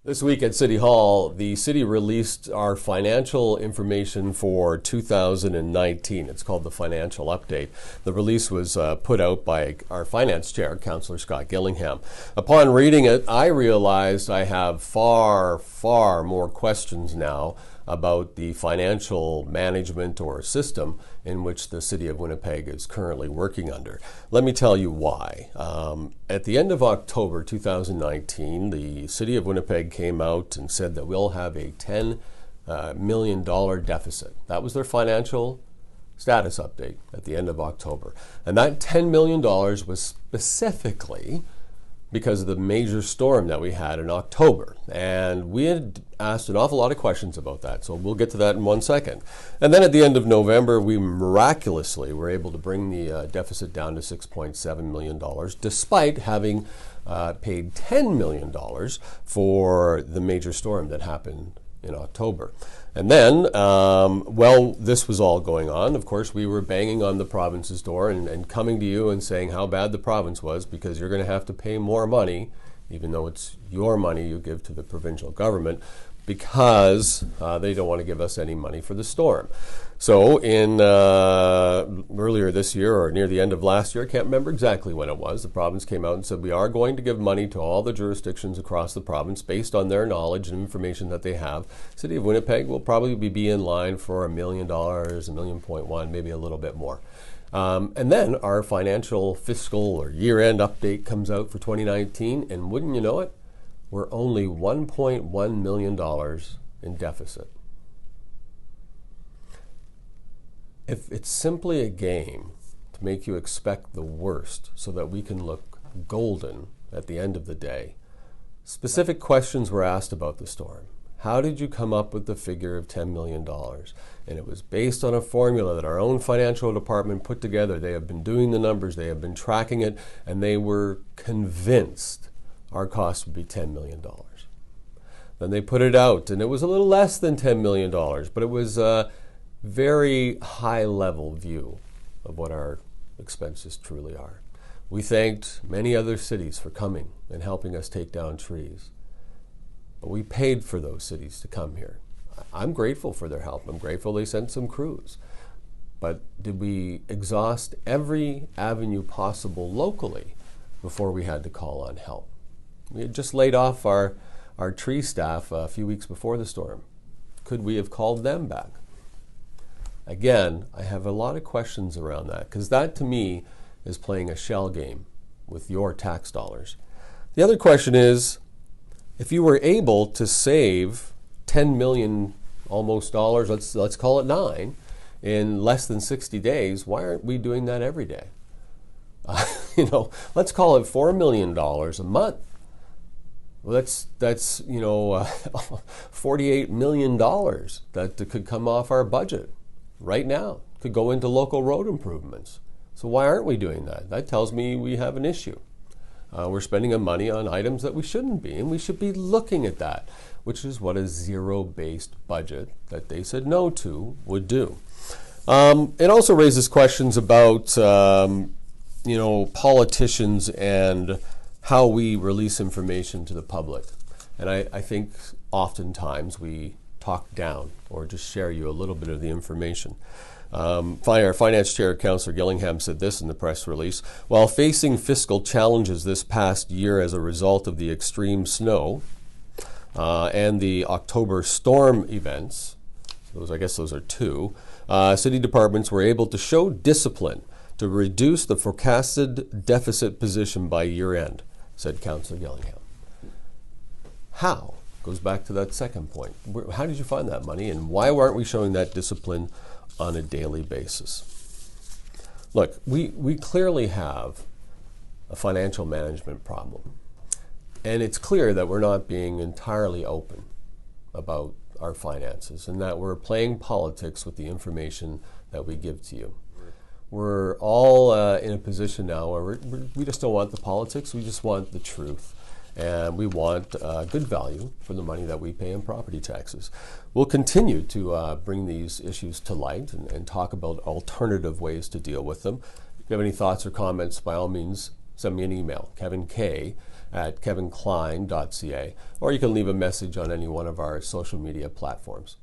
This week at City Hall, the city released our financial information for 2019. It's called the Financial Update. The release was put out by our finance chair, Councillor Scott Gillingham. Upon reading it, I realized I have far more questions now about the financial management or system in which the City of Winnipeg is currently working under. Let me tell you why. At the end of October 2019, the City of Winnipeg came out and said that we'll have a $10 million deficit. That was their financial status update at the end of October. And that $10 million was specifically because of the major storm that we had in October. And we had asked an awful lot of questions about that, so we'll get to that in 1 second. And then at the end of November, we miraculously were able to bring the deficit down to $6.7 million, despite having paid $10 million for the major storm that happened in October. And then, while this was all going on, of course, we were banging on the province's door and coming to you and saying how bad the province was, because you're going to have to pay more money, even though it's your money you give to the provincial government, because they don't want to give us any money for the storm. So in earlier this year, or near the end of last year, I can't remember exactly when it was, the province came out and said we are going to give money to all the jurisdictions across the province based on their knowledge and information that they have. City of Winnipeg will probably be in line for $1 million, $1.1 million, maybe a little bit more. And then our financial fiscal or year-end update comes out for 2019, and wouldn't you know it, we're only $1.1 million in deficit. If it's simply a game to make you expect the worst so that we can look golden at the end of the day, specific questions were asked about the storm. How did you come up with the figure of $10 million? And it was based on a formula that our own financial department put together. They have been doing the numbers, they have been tracking it, and they were convinced our cost would be $10 million. Then they put it out, and it was a little less than $10 million, but it was a very high-level view of what our expenses truly are. We thanked many other cities for coming and helping us take down trees. But we paid for those cities to come here. I'm grateful for their help. I'm grateful they sent some crews. But did we exhaust every avenue possible locally before we had to call on help? We had just laid off our tree staff a few weeks before the storm. Could we have called them back? Again, I have a lot of questions around that, because that to me is playing a shell game with your tax dollars. The other question is, if you were able to save 10 million almost dollars, let's call it 9, in less than 60 days, why aren't we doing that every day? Let's call it $4 million a month. Well, that's $48 million that could come off our budget right now, could go into local road improvements. So why aren't we doing that? That tells me we have an issue. We're spending our money on items that we shouldn't be, and we should be looking at that, which is what a zero-based budget that they said no to would do. It also raises questions about politicians and how we release information to the public. And I think oftentimes we talk down or just share you a little bit of the information. Our finance chair, Councillor Gillingham, said this in the press release: while facing fiscal challenges this past year as a result of the extreme snow and the October storm events, I guess those are two, city departments were able to show discipline to reduce the forecasted deficit position by year end, said Councillor Gillingham. How? Goes back to that second point. How did you find that money, and why aren't we showing that discipline on a daily basis? Look, we clearly have a financial management problem, and it's clear that we're not being entirely open about our finances and that we're playing politics with the information that we give to you. We're all in a position now where we just don't want the politics, we just want the truth. And we want good value for the money that we pay in property taxes. We'll continue to bring these issues to light and talk about alternative ways to deal with them. If you have any thoughts or comments, by all means, send me an email, kevink at kevinklein.ca, or you can leave a message on any one of our social media platforms.